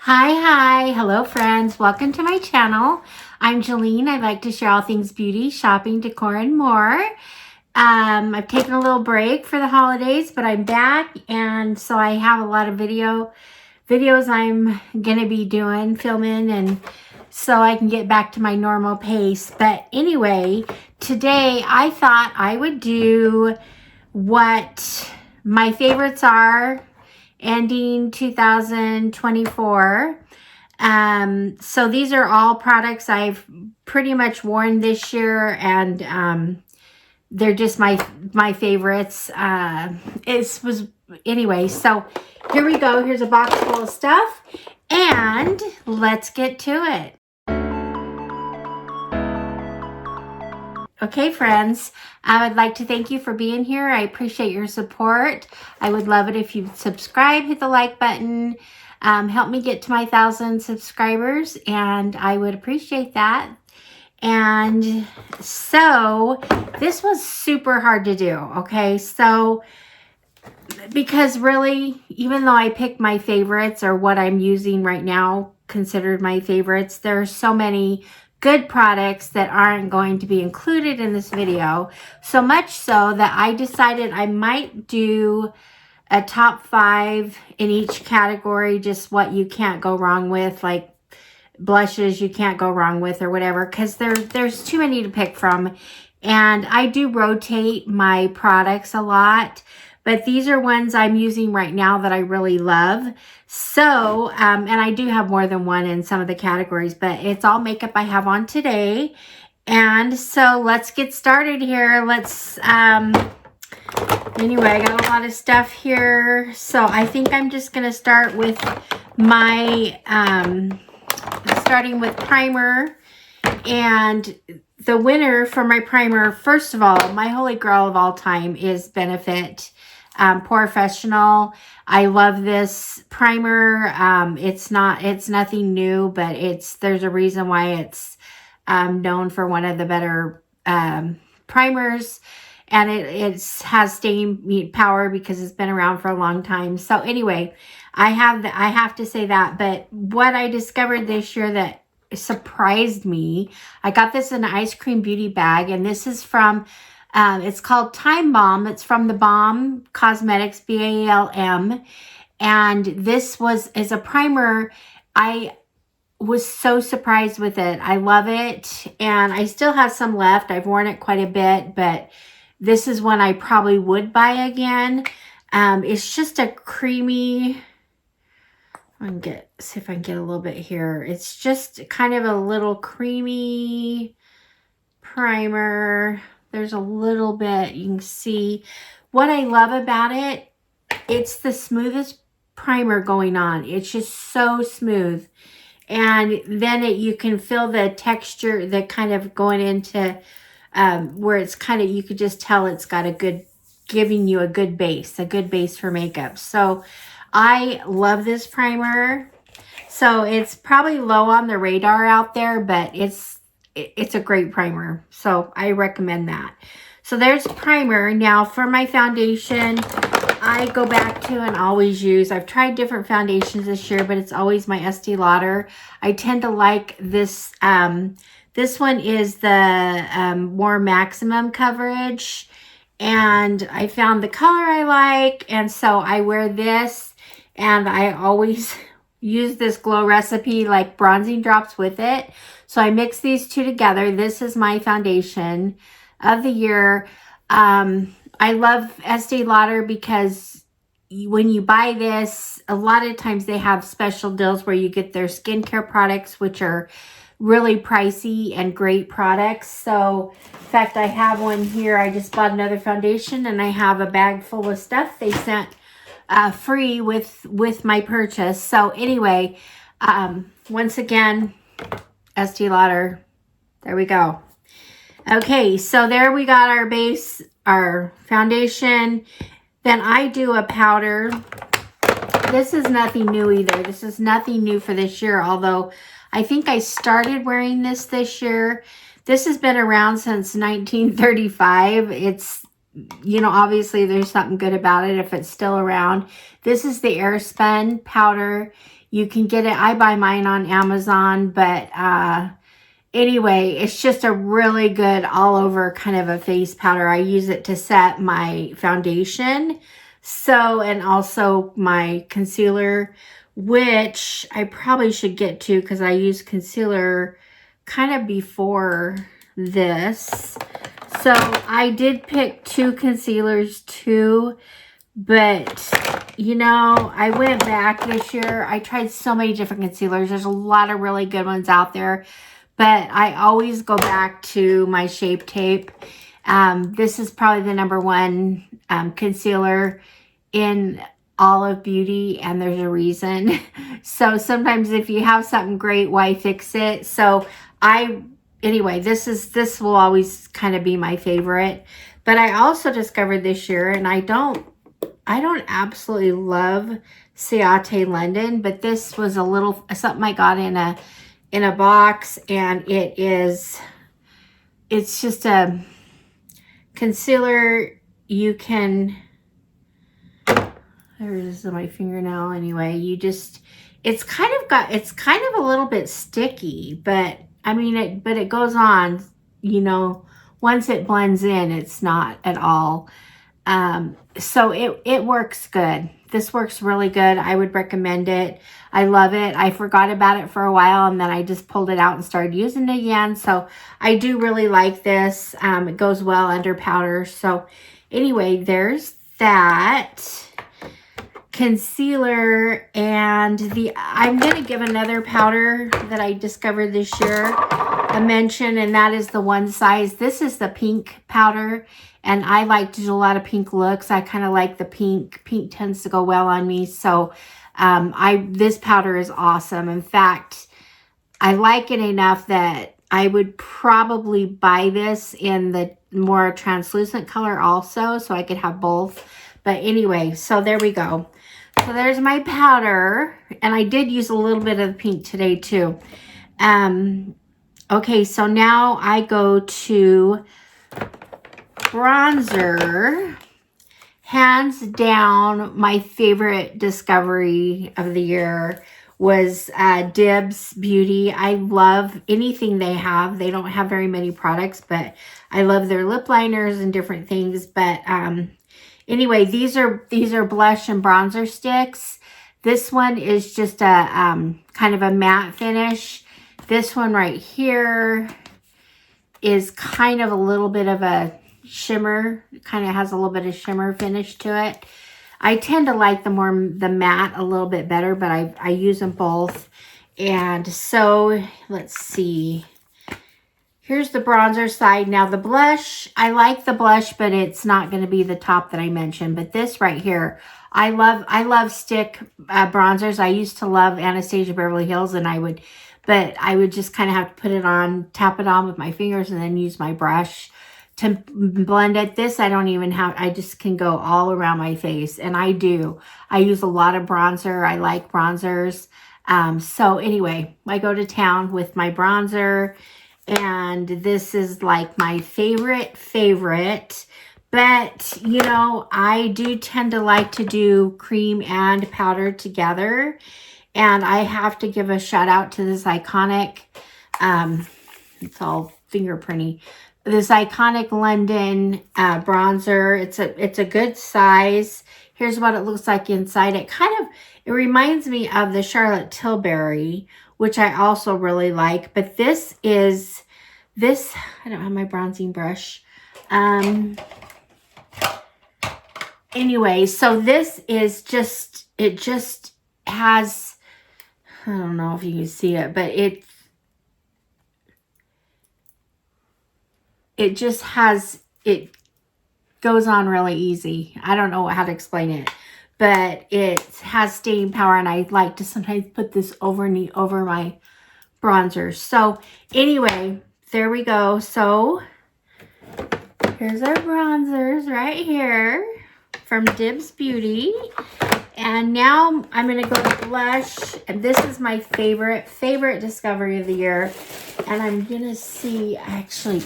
Hi, hello friends, welcome to my channel. I'm Jolene. I like to share all things beauty, shopping, decor, and more. I've taken a little break for the holidays, but I'm back, and so I have a lot of videos I'm gonna be filming, and so I can get back to my normal pace. But anyway, today I thought I would do what my favorites are ending 2024. So these are all products I've pretty much worn this year, and they're just my favorites. Anyway, so here we go. Here's a box full of stuff, and let's get to it. Okay, friends, I would like to thank you for being here. I appreciate your support. I would love it if you'd subscribe, hit the like button, help me get to my 1,000 subscribers, and I would appreciate that. And so this was super hard to do, okay? So because really, even though I picked my favorites, or what I'm using right now considered my favorites, there are so many good products that aren't going to be included in this video. So much so that I decided I might do a top 5 in each category, just what you can't go wrong with, like blushes you can't go wrong with or whatever, because there's too many to pick from. And I do rotate my products a lot, but these are ones I'm using right now that I really love. So, and I do have more than one in some of the categories, but it's all makeup I have on today. And so let's get started here. Anyway, I got a lot of stuff here. So I think I'm just going to start with my, starting with primer. And the winner for my primer, first of all, my holy grail of all time is Benefit Professional. I love this primer. It's nothing new, but there's a reason why it's known for one of the better primers, and it has staying power because it's been around for a long time. So anyway, I have to say that. But what I discovered this year that surprised me, I got this in an EyeScream Beauty bag, and this is from it's called Time Balm. It's from the Balm Cosmetics, BALM. And this is a primer. I was so surprised with it. I love it. And I still have some left. I've worn it quite a bit, but this is one I probably would buy again. It's just a creamy, see if I can get a little bit here. It's just kind of a little creamy primer. There's a little bit, you can see. What I love about it, it's the smoothest primer going on. It's just so smooth. And then you can feel the texture, the kind of going into where it's kind of, you could just tell it's got giving you a good base for makeup. So I love this primer. So it's probably low on the radar out there, but it's a great primer. So I recommend that. So there's primer. Now for my foundation, I go back to and always use, I've tried different foundations this year, but it's always my Estee Lauder. I tend to like this. This one is the more maximum coverage, and I found the color I like, and so I wear this, and I always use this Glow Recipe like bronzing drops with it. So I mix these two together. This is my foundation of the year. I love Estee Lauder because when you buy this, a lot of times they have special deals where you get their skincare products, which are really pricey and great products. So in fact, I have one here. I just bought another foundation, and I have a bag full of stuff they sent free with my purchase. So anyway, once again, Estee Lauder, there we go. Okay, so there we got our base, our foundation. Then I do a powder. This is nothing new either. This is nothing new for this year, although I think I started wearing this year. This has been around since 1935. It's, you know, obviously there's something good about it if it's still around. This is the Airspun powder. You can get it. I buy mine on Amazon, but anyway, it's just a really good all over kind of a face powder. I use it to set my foundation. So, and also my concealer, which I probably should get to because I use concealer kind of before this. So I did pick 2 concealers too, but you know, I went back this year. I tried so many different concealers. There's a lot of really good ones out there, but I always go back to my Shape Tape. This is probably the #1 concealer in all of beauty, and there's a reason. So sometimes if you have something great, why fix it? So anyway, this will always kind of be my favorite. But I also discovered this year, and I don't absolutely love Ciate London, but this was a little something I got in a box, and it's just a concealer. You can, there it is on my fingernail. Anyway, it's kind of a little bit sticky, but I mean it goes on, you know, once it blends in, it's not at all. So it works good. This works really good. I would recommend it. I love it. I forgot about it for a while, and then I just pulled it out and started using it again. So I do really like this. It goes well under powder. So anyway, there's that concealer, and I'm going to give another powder that I discovered this year a mention, and that is the One Size. This is the pink powder, and I like to do a lot of pink looks. I kind of like the pink. Pink tends to go well on me. So this powder is awesome. In fact, I like it enough that I would probably buy this in the more translucent color also, so I could have both. But anyway, so there we go. So there's my powder, and I did use a little bit of the pink today too. Okay, so now I go to bronzer. Hands down, my favorite discovery of the year was Dibs Beauty. I love anything they have. They don't have very many products, but I love their lip liners and different things. But anyway, these are blush and bronzer sticks. This one is just a kind of a matte finish. This one right here is kind of a little bit of a shimmer. It kind of has a little bit of shimmer finish to it. I tend to like the matte a little bit better, but I use them both. And so let's see. Here's the bronzer side. Now the blush, I like the blush, but it's not going to be the top that I mentioned. But this right here, I love stick bronzers. I used to love Anastasia Beverly Hills, and I would just kind of have to put it on, tap it on with my fingers, and then use my brush to blend it. This I don't even have. I just can go all around my face, and I do. I use a lot of bronzer. I like bronzers. So anyway, I go to town with my bronzer. And this is like my favorite. But, you know, I do tend to like to do cream and powder together. And I have to give a shout out to this iconic, it's all fingerprinty, this iconic London bronzer. It's a good size. Here's what it looks like inside. It reminds me of the Charlotte Tilbury, which I also really like. But this, I don't have my bronzing brush. Anyway, so this is just, it just has, I don't know if you can see it, but it just has, it goes on really easy. I don't know how to explain it, but it has staying power, and I like to sometimes put this over my bronzers. So anyway, there we go. So here's our bronzers right here from Dibs Beauty. And now I'm going to go to blush. And this is my favorite discovery of the year. And I'm going to see actually.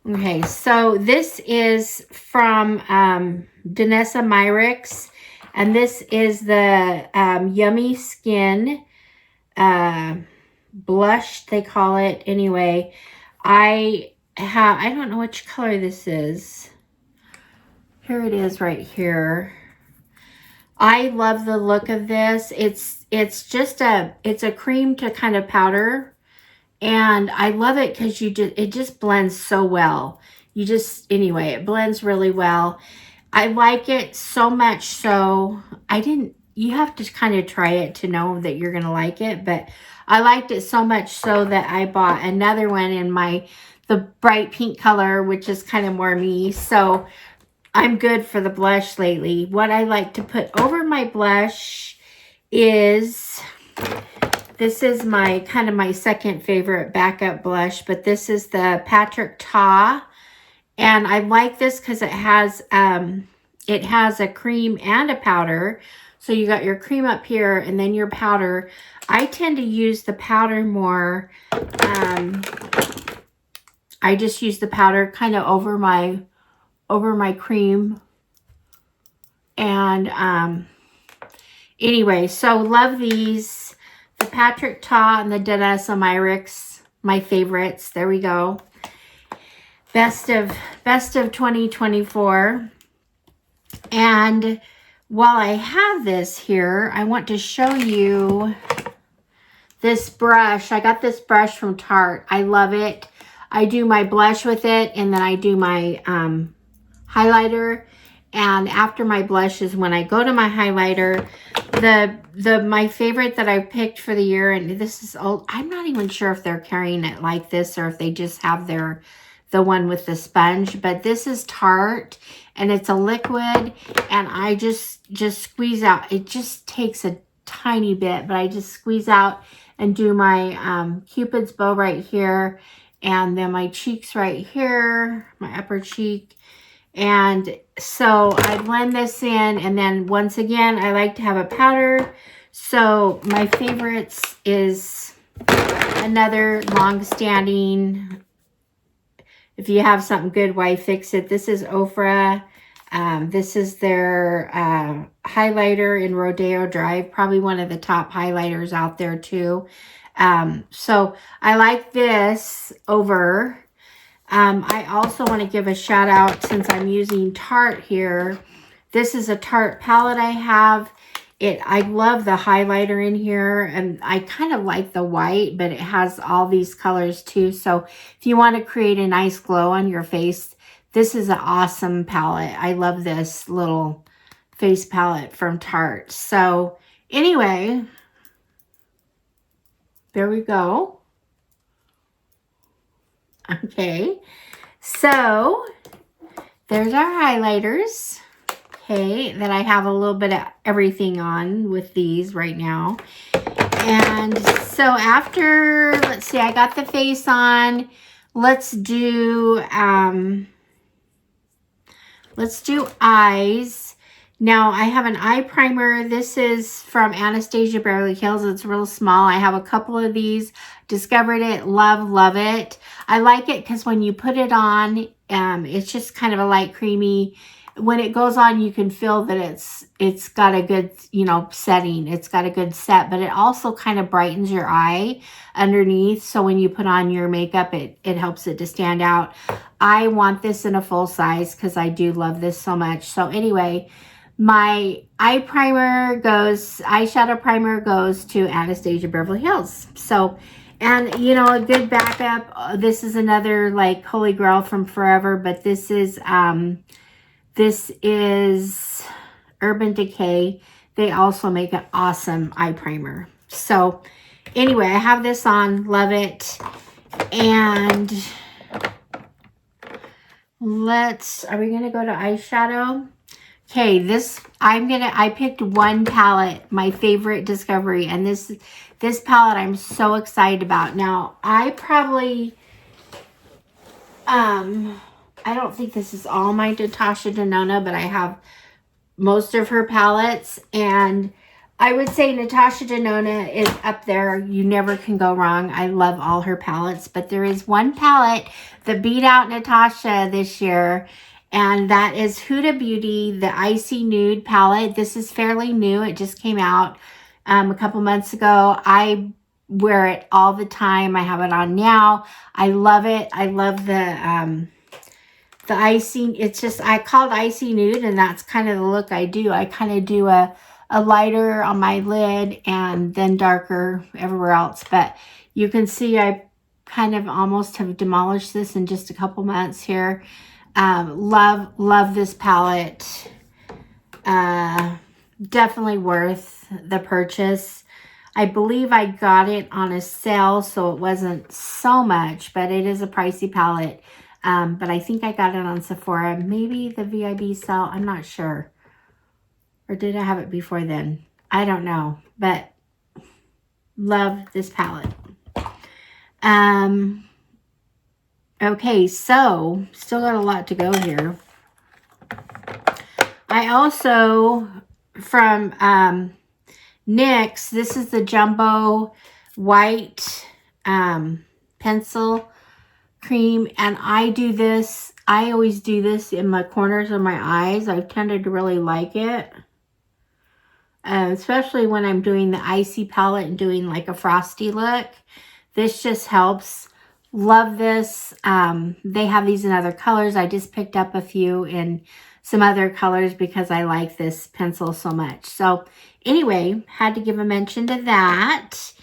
Okay, so this is from Danessamyricksbeauty. And this is the Yummy Skin blush, they call it. Anyway, I don't know which color this is. Here it is right here. I love the look of this. It's just it's a cream to kind of powder, and I love it because it just blends so well. Anyway, it blends really well. I like it so much so you have to kind of try it to know that you're gonna like it, but I liked it so much so that I bought another one in the bright pink color, which is kind of more me. So I'm good for the blush lately. What I like to put over my blush is, this is my kind of my second favorite backup blush, but this is the Tarte. And I like this because it has a cream and a powder. So you got your cream up here and then your powder. I tend to use the powder more. I just use the powder kind of over my cream. And anyway, so love these. The Tarte and the Danessamyricksbeauty, my favorites. There we go. Best of 2024. And while I have this here, I want to show you this brush. I got this brush from Tarte. I love it. I do my blush with it, and then I do my highlighter. And after my blush is when I go to my highlighter. My favorite that I picked for the year, and this is old. I'm not even sure if they're carrying it like this or if they just have the one with the sponge, but this is Tarte, and it's a liquid, and I just squeeze out. It just takes a tiny bit, but I just squeeze out and do my Cupid's bow right here, and then my cheeks right here, my upper cheek. And so I blend this in, and then once again, I like to have a powder. So my favorites is another long-standing, if you have something good, why fix it? This is Ofra. This is their highlighter in Rodeo Drive. Probably one of the top highlighters out there too. So I like this over. I also want to give a shout out, since I'm using Tarte here. This is a Tarte palette I have. I love the highlighter in here, and I kind of like the white, but it has all these colors too. So if you want to create a nice glow on your face, this is an awesome palette. I love this little face palette from Tarte. So anyway, there we go. Okay, so there's our highlighters. Okay, that I have a little bit of everything on with these right now. And so after, let's see, I got the face on. Let's do eyes. Now I have an eye primer. This is from Anastasia Beverly Hills. It's real small. I have a couple of these. Discovered it. Love it. I like it because when you put it on, it's just kind of a light creamy. When it goes on, you can feel that it's got a good, setting. It's got a good set, but it also kind of brightens your eye underneath. So when you put on your makeup, it helps it to stand out. I want this in a full size because I do love this so much. So anyway, my eyeshadow primer goes to Anastasia Beverly Hills. So, and a good backup. This is another like holy grail from forever, but this is Urban Decay. They also make an awesome eye primer. So anyway, I have this on, love it. And are we gonna go to eyeshadow? Okay, I picked one palette, my favorite discovery, and this palette I'm so excited about. Now, I don't think this is all my Natasha Denona, but I have most of her palettes, and I would say Natasha Denona is up there. You never can go wrong. I love all her palettes, but there is one palette that beat out Natasha this year, And that is Huda Beauty, the Icy Nude palette. This is fairly new. It just came out a couple months ago. I wear it all the time. I have it on now. I love it. I love the icy, it's just, I call it Icy Nude, and that's kind of the look I do. I kind of do a lighter on my lid and then darker everywhere else. But you can see I kind of almost have demolished this in just a couple months here. Love this palette. Definitely worth the purchase. I believe I got it on a sale, so it wasn't so much, but it is a pricey palette. But I think I got it on Sephora. Maybe the VIB sale. I'm not sure. Or did I have it before then? I don't know. But love this palette. Okay, so still got a lot to go here. I also, from NYX, this is the Jumbo White Pencil Cream, and I do this, I always do this in my corners of my eyes. I've tended to really like it, especially when I'm doing the icy palette and doing like a frosty look. This just helps. Love this. They have these in other colors. I just picked up a few in some other colors because I like this pencil so much. So anyway, had to give a mention to that.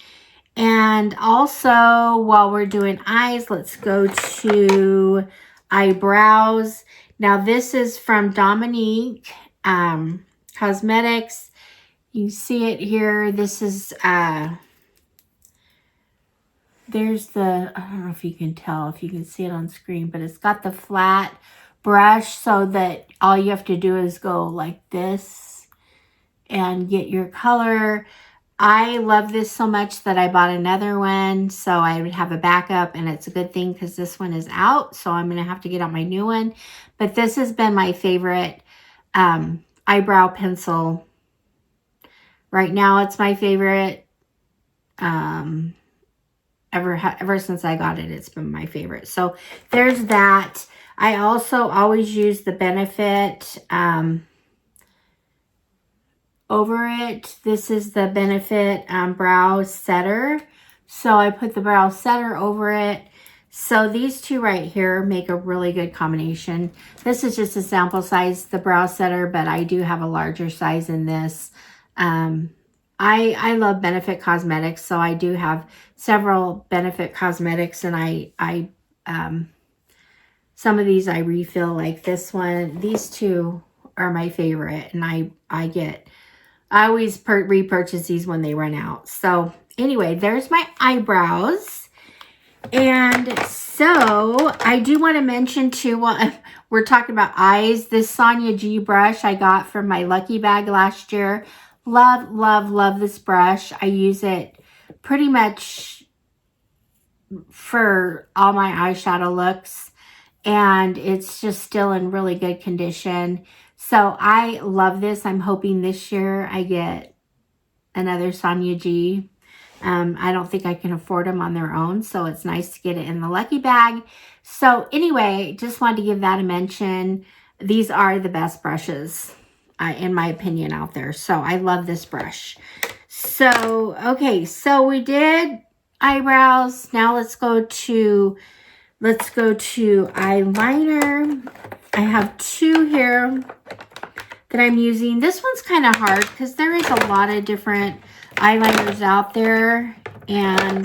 And also, while we're doing eyes, let's go to eyebrows. Now, this is from Dominique Cosmetics. You see it here. This is, there's the, I don't know if you can tell, if you can see it on screen, but it's got the flat brush so that all you have to do is go like this and get your color. I love this so much that I bought another one, so I would have a backup, and it's a good thing because this one is out, so I'm going to have to get out my new one. But this has been my favorite eyebrow pencil. Right now, it's my favorite. Ever since I got it, it's been my favorite. So there's that. I also always use the Benefit over it. This is the Benefit brow setter. So I put the brow setter over it. So these two right here make a really good combination. This is just a sample size, the brow setter, but I do have a larger size in this. I love Benefit Cosmetics, so I do have several Benefit Cosmetics, and some of these I refill, like this one. These two are my favorite, and I always repurchase these when they run out. So anyway, there's my eyebrows. And so I do want to mention too, while we're talking about eyes, this Sonia G brush I got from my Lucky Bag last year. Love, love, love this brush. I use it pretty much for all my eyeshadow looks, and it's just still in really good condition. So I love this. I'm hoping this year I get another Sonia G. I don't think I can afford them on their own, so it's nice to get it in the Lucky Bag. So anyway, just wanted to give that a mention. These are the best brushes, in my opinion, out there. So I love this brush. So, okay, so we did eyebrows. Now let's go to eyeliner. I have two here that I'm using. This one's kind of hard because there is a lot of different eyeliners out there, and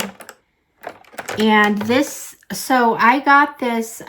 this, so I got this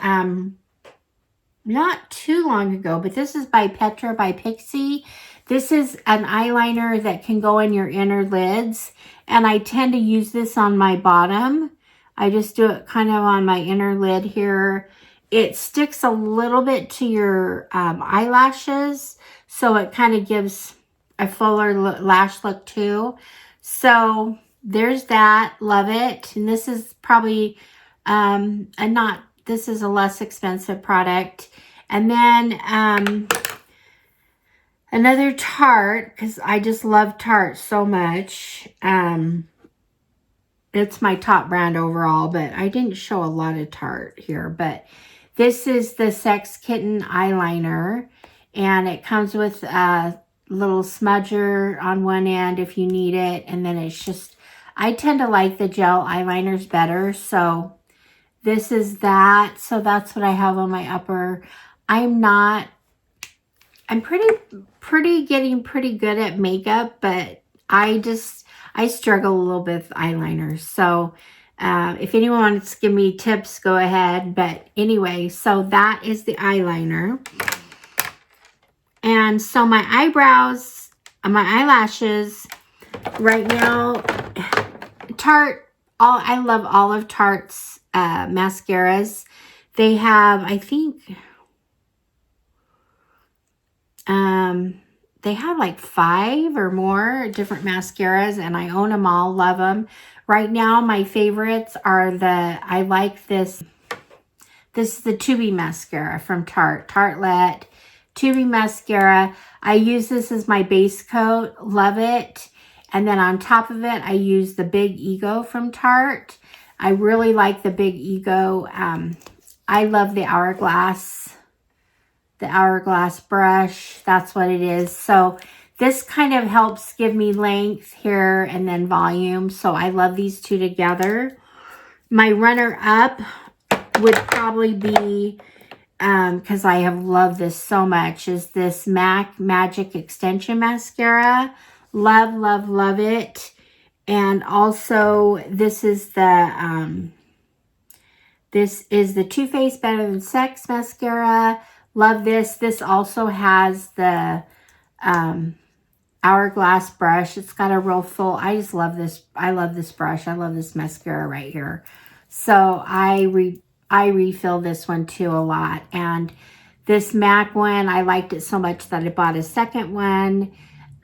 not too long ago, but this is by Petra by Pixie. This is an eyeliner that can go in your inner lids, and I tend to use this on my bottom. I just do it kind of on my inner lid here. It sticks a little bit to your eyelashes, so it kind of gives a fuller lash look too. So there's that. Love it. And this is probably this is a less expensive product. And then another Tarte, because I just love Tarte so much. It's my top brand overall, but I didn't show a lot of Tarte here. But This is the Sex Kitten eyeliner, and it comes with a little smudger on one end if you need it, and then it's just, I tend to like the gel eyeliners better, so this is that. So that's what I have on my upper. I'm getting pretty good at makeup, but I struggle a little bit with eyeliners. So if anyone wants to give me tips, go ahead. But anyway, so that is the eyeliner. And so my eyebrows, my eyelashes, right now, Tarte, I love all of Tarte's mascaras. They have, I think, they have like 5 or more different mascaras, and I own them all, love them. Right now, my favorites are I like this. This is the Tubey mascara from Tarte. Tartelette Tubey mascara. I use this as my base coat. Love it. And then on top of it, I use the Big Ego from Tarte. I really like the Big Ego. I love the Hourglass brush. That's what it is. So this kind of helps give me length here and then volume. So I love these two together. My runner-up would probably be, because I have loved this so much, is this MAC Magic Extension Mascara. Love, love, love it. And also, this is the Too Faced Better Than Sex Mascara. Love this. This also has the Hourglass brush. It's got a real full, I just love this. I love this brush. I love this mascara right here. So I refill this one too a lot. And this MAC one, I liked it so much that I bought a second one.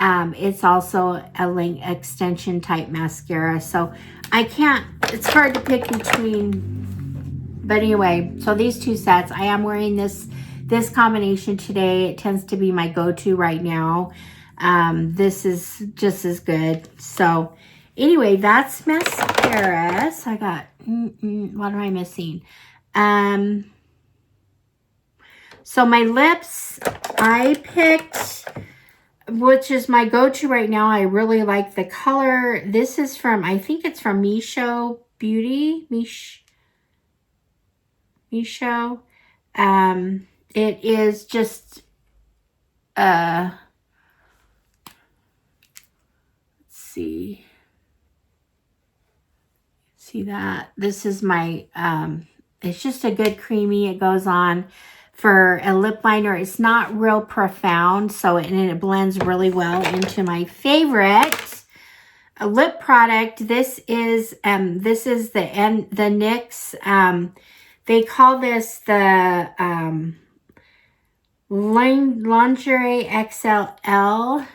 It's also a length extension type mascara. So it's hard to pick between, but anyway, so these two sets, I am wearing this combination today. It tends to be my go-to right now. This is just as good. So anyway, that's mascara. So I got, what am I missing? So my lips, I picked, which is my go-to right now. I really like the color. This is from, I think it's from Beauty. It is just, let's see that? This is my, it's just a good creamy. It goes on for a lip liner. It's not real profound, so it blends really well into my favorite lip product. This is the NYX. They call this the Lingerie XXL.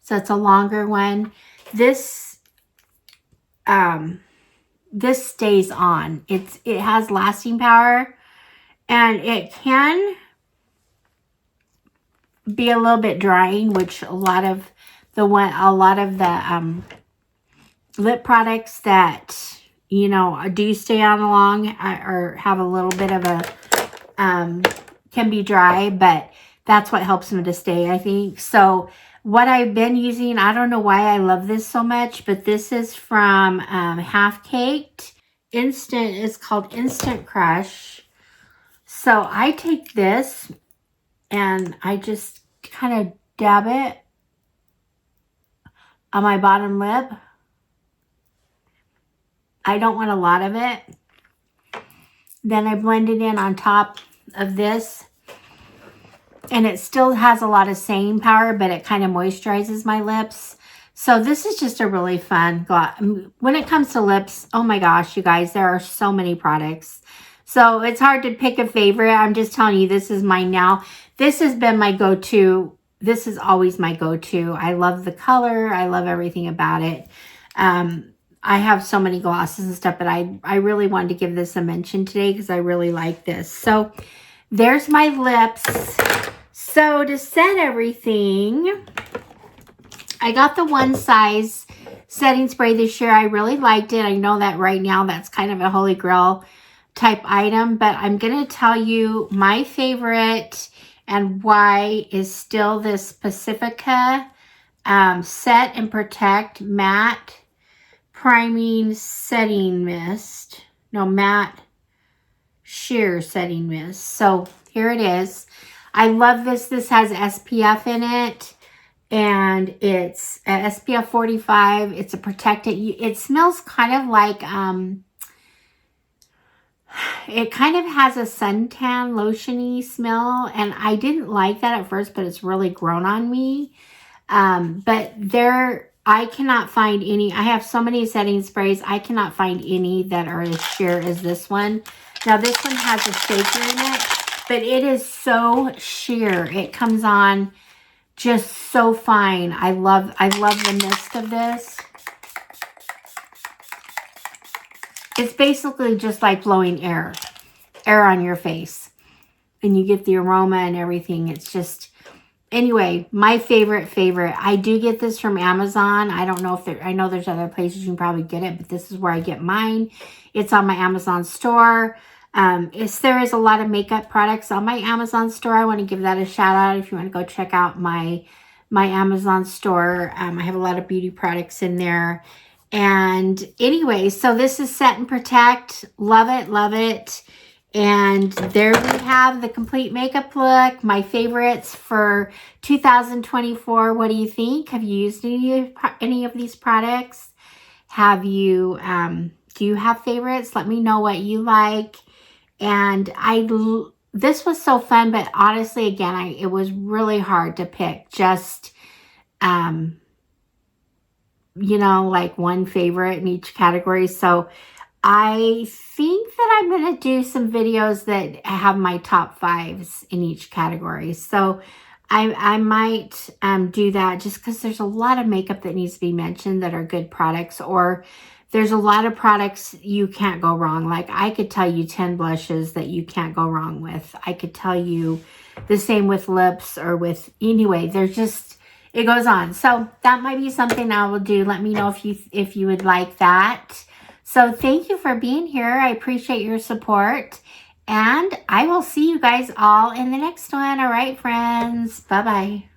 So it's a longer one. This stays on. It has lasting power, and it can be a little bit drying, which a lot of the lip products that, you know, do stay on long or have a little bit of a can be dry, but that's what helps them to stay, I think. So what I've been using, I don't know why I love this so much, but this is from Half Caked Instant. It's called Instant Crush. So I take this and I just kind of dab it on my bottom lip. I don't want a lot of it. Then I blend it in on top of this. And it still has a lot of staying power, but it kind of moisturizes my lips. So this is just a really fun gloss. When it comes to lips, oh my gosh, you guys, there are so many products. So it's hard to pick a favorite. I'm just telling you, this is mine now. This has been my go-to. This is always my go-to. I love the color. I love everything about it. I have so many glosses and stuff, but I really wanted to give this a mention today because I really like this. So there's my lips. So to set everything, I got the one size setting spray this year. I really liked it. I know that right now that's kind of a holy grail type item, but I'm going to tell you my favorite and why is still this Pacifica Set and Protect Matte Priming Setting Mist. No, Matte Sheer Setting Mist. So here it is. I love this. This has SPF in it. And it's SPF 45. It's a protectant. It smells kind of like, it kind of has a suntan lotion-y smell. And I didn't like that at first, but it's really grown on me. But I cannot find any. I have so many setting sprays. I cannot find any that are as sheer as this one. Now, this one has a shaker in it, but it is so sheer. It comes on just so fine. I love the mist of this. It's basically just like blowing air on your face. And you get the aroma and everything. It's just, anyway, my favorite. I do get this from Amazon. I don't know if I know there's other places you can probably get it, but this is where I get mine. It's on my Amazon store. There is a lot of makeup products on my Amazon store. I want to give that a shout out if you want to go check out my Amazon store. I have a lot of beauty products in there. And anyway, so this is Set and Protect. Love it. And there we have the complete makeup look. My favorites for 2024. What do you think? Have you used any of these products? Have you, do you have favorites? Let me know what you like. And this was so fun, but honestly, again, it was really hard to pick just, you know, like one favorite in each category. So I think that I'm going to do some videos that have my top 5s in each category. So I might do that just because there's a lot of makeup that needs to be mentioned that are good products, or there's a lot of products you can't go wrong. Like I could tell you 10 blushes that you can't go wrong with. I could tell you the same with lips or with, anyway, there's just, it goes on. So that might be something I will do. Let me know if you would like that. So thank you for being here. I appreciate your support. And I will see you guys all in the next one. All right, friends. Bye-bye.